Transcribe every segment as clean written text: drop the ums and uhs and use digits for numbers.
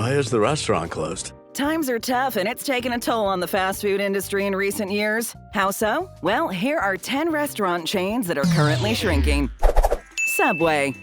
Why is the restaurant closed? Times are tough, and it's taken a toll on the fast food industry in recent years. How so? Well, here are 10 restaurant chains that are currently shrinking. Subway.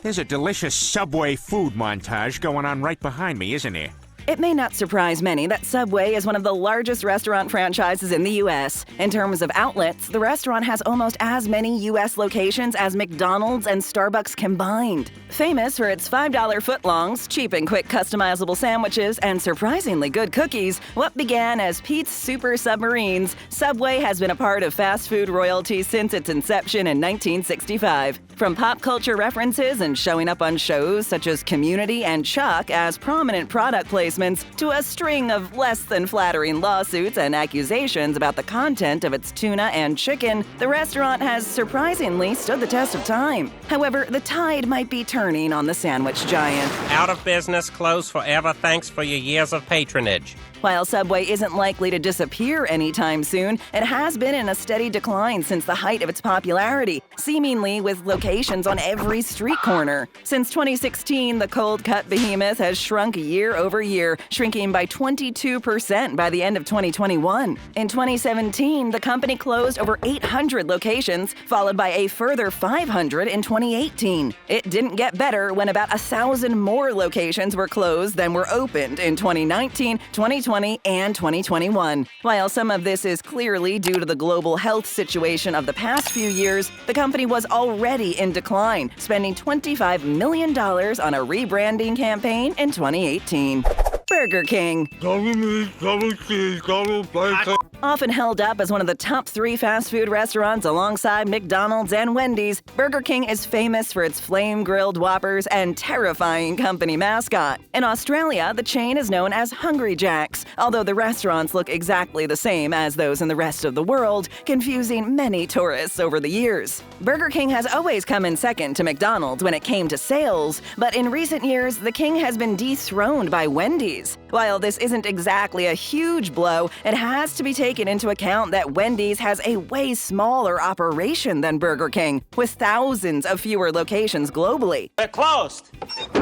There's a delicious Subway food montage going on right behind me, isn't there? It may not surprise many that Subway is one of the largest restaurant franchises in the U.S. In terms of outlets, the restaurant has almost as many U.S. locations as McDonald's and Starbucks combined. Famous for its $5 footlongs, cheap and quick customizable sandwiches, and surprisingly good cookies, what began as Pete's Super Submarines, Subway has been a part of fast food royalty since its inception in 1965. From pop culture references and showing up on shows such as Community and Chuck as prominent product placements, to a string of less than flattering lawsuits and accusations about the content of its tuna and chicken, the restaurant has surprisingly stood the test of time. However, the tide might be turning on the sandwich giant. Out of business, closed forever, thanks for your years of patronage. While Subway isn't likely to disappear anytime soon, it has been in a steady decline since the height of its popularity, seemingly with locations on every street corner. Since 2016, the cold-cut behemoth has shrunk year over year, shrinking by 22% by the end of 2021. In 2017, the company closed over 800 locations, followed by a further 500 in 2018. It didn't get better when about 1,000 more locations were closed than were opened in 2019, 2020, and 2021. While some of this is clearly due to the global health situation of the past few years, the company was already in decline, spending $25 million on a rebranding campaign in 2018. Burger King. Double meat, double cheese, double bacon. Often held up as one of the top 3 fast food restaurants alongside McDonald's and Wendy's, Burger King is famous for its flame-grilled Whoppers and terrifying company mascot. In Australia, the chain is known as Hungry Jack's, although the restaurants look exactly the same as those in the rest of the world, confusing many tourists over the years. Burger King has always come in second to McDonald's when it came to sales, but in recent years, the King has been dethroned by Wendy's. While this isn't exactly a huge blow, it has to be taken into account that Wendy's has a way smaller operation than Burger King, with thousands of fewer locations globally. They're closed.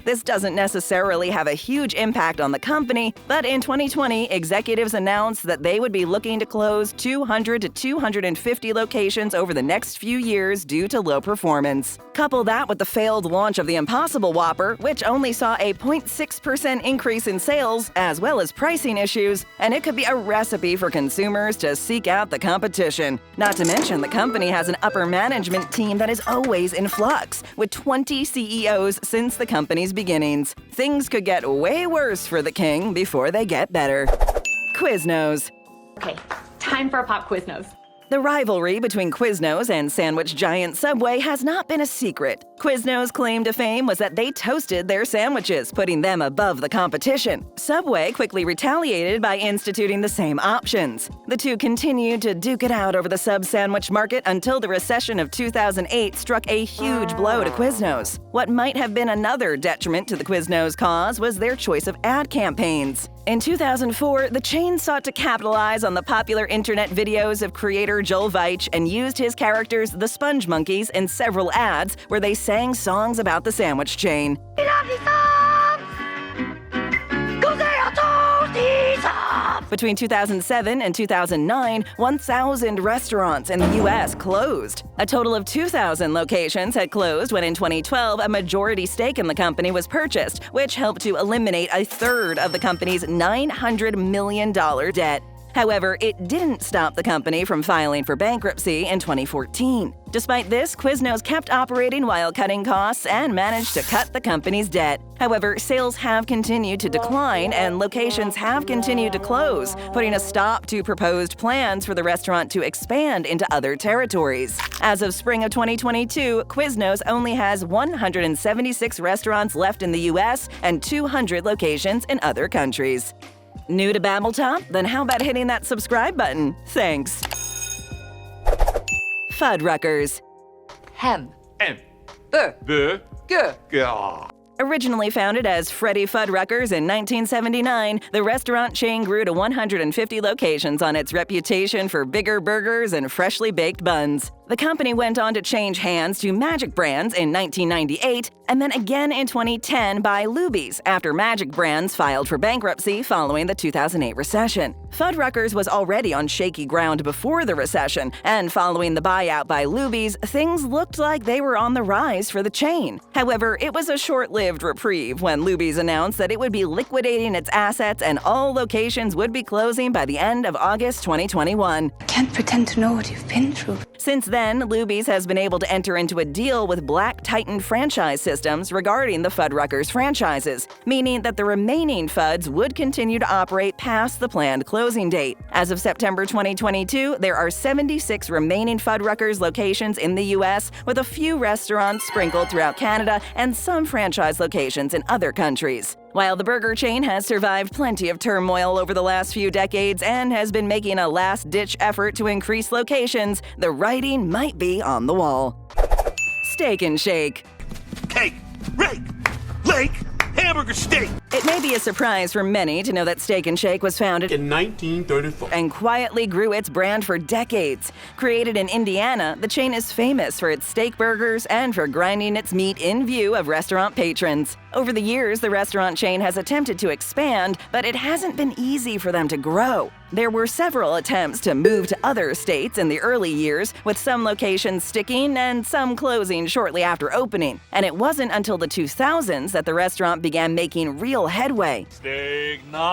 This doesn't necessarily have a huge impact on the company, but in 2020, executives announced that they would be looking to close 200 to 250 locations over the next few years due to low performance. Couple that with the failed launch of the Impossible Whopper, which only saw a 0.6% increase in sales, as well as pricing issues, and it could be a recipe for consumers to seek out the competition. Not to mention, the company has an upper management team that is always in flux, with 20 CEOs since the company's beginnings. Things could get way worse for the King before they get better. Quiznos. Okay, time for a pop Quiznos. The rivalry between Quiznos and sandwich giant Subway has not been a secret. Quiznos' claim to fame was that they toasted their sandwiches, putting them above the competition. Subway quickly retaliated by instituting the same options. The two continued to duke it out over the sub-sandwich market until the recession of 2008 struck a huge blow to Quiznos. What might have been another detriment to the Quiznos cause was their choice of ad campaigns. In 2004, the chain sought to capitalize on the popular internet videos of creator Joel Veitch and used his characters, the Sponge Monkeys, in several ads where they sang songs about the sandwich chain. Between 2007 and 2009, 1,000 restaurants in the U.S. closed. A total of 2,000 locations had closed when in 2012 a majority stake in the company was purchased, which helped to eliminate a third of the company's $900 million debt. However, it didn't stop the company from filing for bankruptcy in 2014. Despite this, Quiznos kept operating while cutting costs and managed to cut the company's debt. However, sales have continued to decline and locations have continued to close, putting a stop to proposed plans for the restaurant to expand into other territories. As of spring of 2022, Quiznos only has 176 restaurants left in the U.S. and 200 locations in other countries. New to BabbleTop? Then how about hitting that subscribe button? Thanks. Fuddruckers. Hem. En. Be. De. Ge. Ja. Originally founded as Freddy Fuddruckers in 1979, the restaurant chain grew to 150 locations on its reputation for bigger burgers and freshly baked buns. The company went on to change hands to Magic Brands in 1998 and then again in 2010 by Luby's after Magic Brands filed for bankruptcy following the 2008 recession. Fuddruckers was already on shaky ground before the recession, and following the buyout by Luby's, things looked like they were on the rise for the chain. However, it was a short-lived reprieve when Luby's announced that it would be liquidating its assets and all locations would be closing by the end of August 2021. I can't pretend to know what you've been through. Since then, Luby's has been able to enter into a deal with Black Titan Franchise Systems regarding the Fuddruckers franchises, meaning that the remaining Fudds would continue to operate past the planned closing date. As of September 2022, there are 76 remaining Fuddruckers locations in the U.S., with a few restaurants sprinkled throughout Canada and some franchise locations in other countries. While the burger chain has survived plenty of turmoil over the last few decades and has been making a last-ditch effort to increase locations, the writing might be on the wall. Steak and Shake. Cake, rake, lake, hamburger steak. It may be a surprise for many to know that Steak and Shake was founded In 1934. and quietly grew its brand for decades. Created in Indiana, the chain is famous for its steak burgers and for grinding its meat in view of restaurant patrons. Over the years, the restaurant chain has attempted to expand, but it hasn't been easy for them to grow. There were several attempts to move to other states in the early years, with some locations sticking and some closing shortly after opening. And it wasn't until the 2000s that the restaurant began making real headway. Steak night.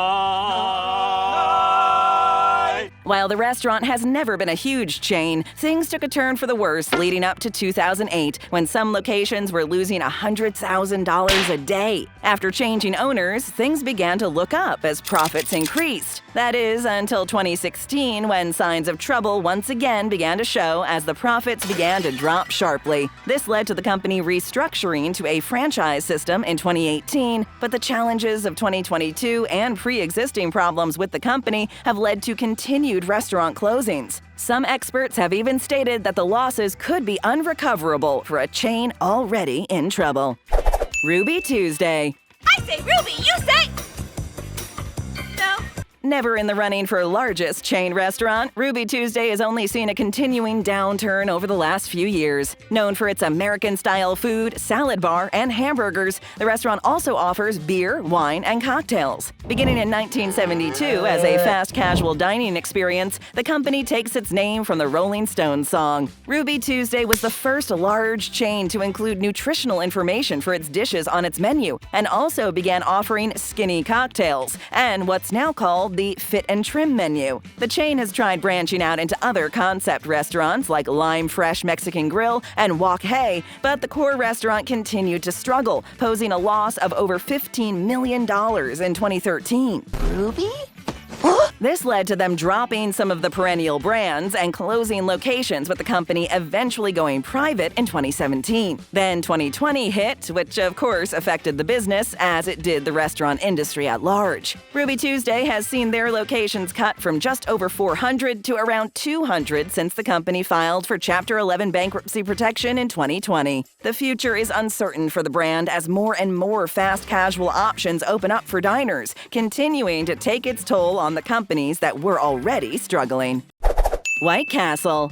While the restaurant has never been a huge chain, things took a turn for the worse leading up to 2008, when some locations were losing $100,000 a day. After changing owners, things began to look up as profits increased. That is, until 2016, when signs of trouble once again began to show as the profits began to drop sharply. This led to the company restructuring to a franchise system in 2018, but the challenges of 2022 and pre-existing problems with the company have led to continued restaurant closings. Some experts have even stated that the losses could be unrecoverable for a chain already in trouble. Ruby Tuesday. I say Ruby, you say... No. Never in the running for largest chain restaurant, Ruby Tuesday has only seen a continuing downturn over the last few years. Known for its American-style food, salad bar, and hamburgers, the restaurant also offers beer, wine, and cocktails. Beginning in 1972 as a fast casual dining experience, the company takes its name from the Rolling Stones song. Ruby Tuesday was the first large chain to include nutritional information for its dishes on its menu, and also began offering skinny cocktails, and what's now called the Fit and Trim menu. The chain has tried branching out into other concept restaurants like Lime Fresh Mexican Grill and Wok Hey, but the core restaurant continued to struggle, posing a loss of over $15 million in 2013. Ruby? This led to them dropping some of the perennial brands and closing locations, with the company eventually going private in 2017. Then 2020 hit, which of course affected the business as it did the restaurant industry at large. Ruby Tuesday has seen their locations cut from just over 400 to around 200 since the company filed for Chapter 11 bankruptcy protection in 2020. The future is uncertain for the brand as more and more fast casual options open up for diners, continuing to take its toll on the companies that were already struggling. White Castle.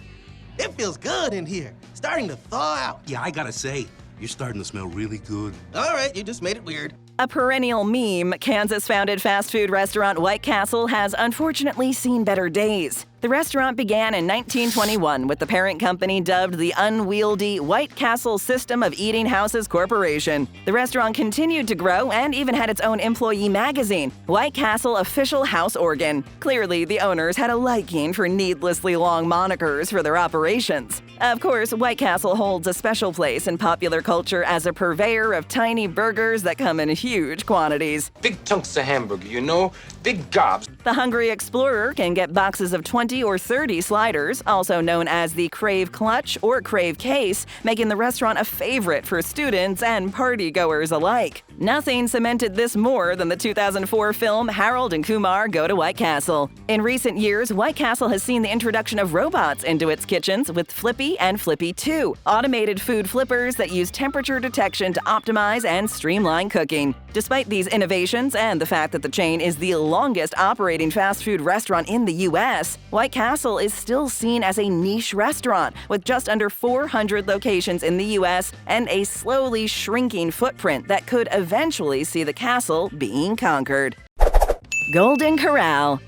It feels good in here. Starting to thaw out. Yeah, I gotta say, you're starting to smell really good. All right, you just made it weird. A perennial meme, Kansas-founded fast food restaurant White Castle has unfortunately seen better days. The restaurant began in 1921 with the parent company dubbed the unwieldy White Castle System of Eating Houses Corporation. The restaurant continued to grow and even had its own employee magazine, White Castle Official House Organ. Clearly, the owners had a liking for needlessly long monikers for their operations. Of course, White Castle holds a special place in popular culture as a purveyor of tiny burgers that come in huge quantities. Big chunks of hamburger, you know? Big gobs. The hungry explorer can get boxes of 20 or 30 sliders, also known as the Crave Clutch or Crave Case, making the restaurant a favorite for students and partygoers alike. Nothing cemented this more than the 2004 film Harold and Kumar Go to White Castle. In recent years, White Castle has seen the introduction of robots into its kitchens with Flippy and Flippy 2, automated food flippers that use temperature detection to optimize and streamline cooking. Despite these innovations and the fact that the chain is the longest operating fast food restaurant in the U.S., White Castle is still seen as a niche restaurant with just under 400 locations in the U.S. and a slowly shrinking footprint that could eventually see the castle being conquered. Golden Corral.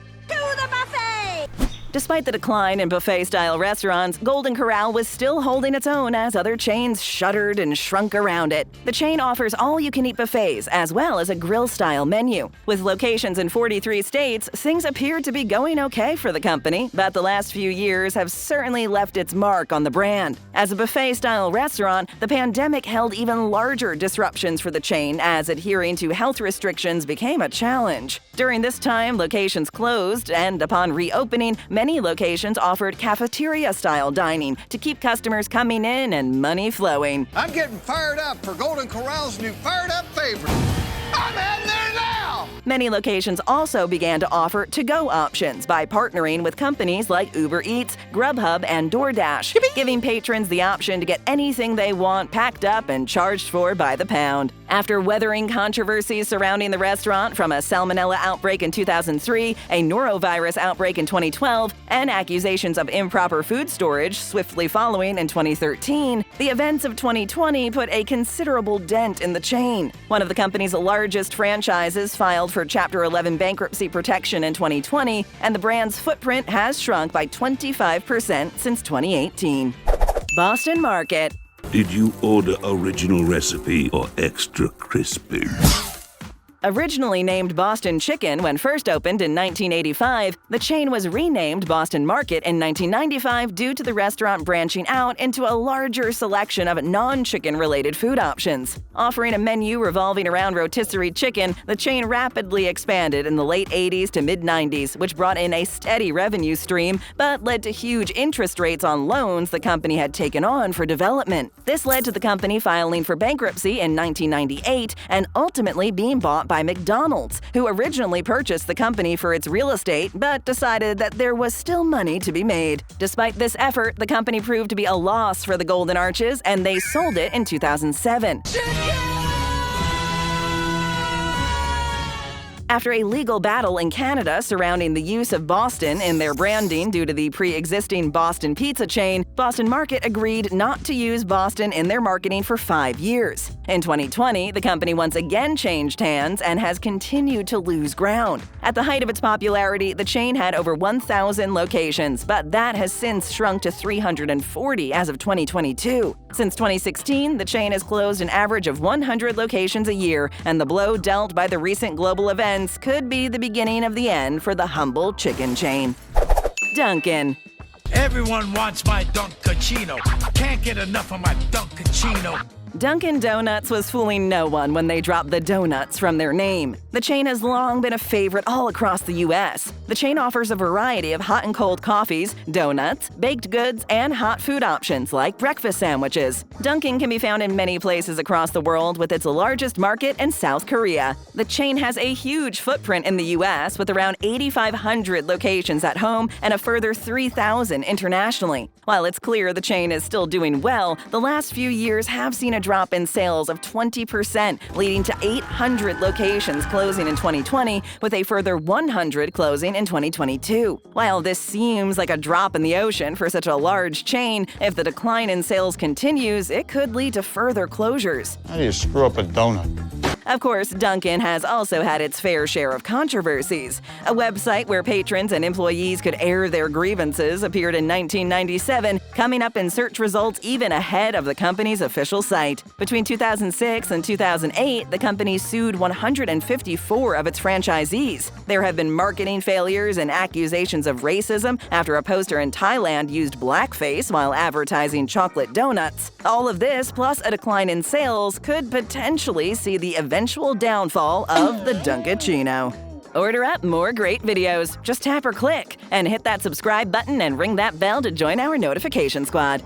Despite the decline in buffet-style restaurants, Golden Corral was still holding its own as other chains shuttered and shrunk around it. The chain offers all-you-can-eat buffets as well as a grill-style menu. With locations in 43 states, things appeared to be going okay for the company, but the last few years have certainly left its mark on the brand. As a buffet-style restaurant, the pandemic held even larger disruptions for the chain as adhering to health restrictions became a challenge. During this time, locations closed, and upon reopening, many locations offered cafeteria-style dining to keep customers coming in and money flowing. I'm getting fired up for Golden Corral's new fired-up favorite. I'm heading there now! Many locations also began to offer to-go options by partnering with companies like Uber Eats, Grubhub, and DoorDash, giving patrons the option to get anything they want packed up and charged for by the pound. After weathering controversies surrounding the restaurant from a salmonella outbreak in 2003, a norovirus outbreak in 2012, and accusations of improper food storage swiftly following in 2013, the events of 2020 put a considerable dent in the chain. One of the company's largest franchises filed for Chapter 11 bankruptcy protection in 2020, and the brand's footprint has shrunk by 25% since 2018. Boston Market. Did you order original recipe or extra crispy? Originally named Boston Chicken when first opened in 1985, the chain was renamed Boston Market in 1995 due to the restaurant branching out into a larger selection of non-chicken-related food options. Offering a menu revolving around rotisserie chicken, the chain rapidly expanded in the late 80s to mid-90s, which brought in a steady revenue stream, but led to huge interest rates on loans the company had taken on for development. This led to the company filing for bankruptcy in 1998 and ultimately being bought by McDonald's, who originally purchased the company for its real estate but decided that there was still money to be made. Despite this effort, the company proved to be a loss for the Golden Arches, and they sold it in 2007. After a legal battle in Canada surrounding the use of Boston in their branding due to the pre-existing Boston pizza chain, Boston Market agreed not to use Boston in their marketing for 5 years. In 2020, the company once again changed hands and has continued to lose ground. At the height of its popularity, the chain had over 1,000 locations, but that has since shrunk to 340 as of 2022. Since 2016, the chain has closed an average of 100 locations a year, and the blow dealt by the recent global events could be the beginning of the end for the humble chicken chain. Dunkin. Everyone wants my Dunkachino. Can't get enough of my Dunkachino. Dunkin' Donuts was fooling no one when they dropped the donuts from their name. The chain has long been a favorite all across the U.S. The chain offers a variety of hot and cold coffees, donuts, baked goods, and hot food options like breakfast sandwiches. Dunkin' can be found in many places across the world, with its largest market in South Korea. The chain has a huge footprint in the U.S. with around 8,500 locations at home and a further 3,000 internationally. While it's clear the chain is still doing well, the last few years have seen a drop in sales of 20%, leading to 800 locations closing in 2020, with a further 100 closing in 2022. While this seems like a drop in the ocean for such a large chain, if the decline in sales continues, it could lead to further closures. How do you screw up a donut? Of course, Dunkin' has also had its fair share of controversies. A website where patrons and employees could air their grievances appeared in 1997, coming up in search results even ahead of the company's official site. Between 2006 and 2008, the company sued 154 of its franchisees. There have been marketing failures and accusations of racism after a poster in Thailand used blackface while advertising chocolate donuts. All of this, plus a decline in sales, could potentially see the eventual downfall of the Dunkachino. Order up more great videos. Just tap or click and hit that subscribe button and ring that bell to join our notification squad.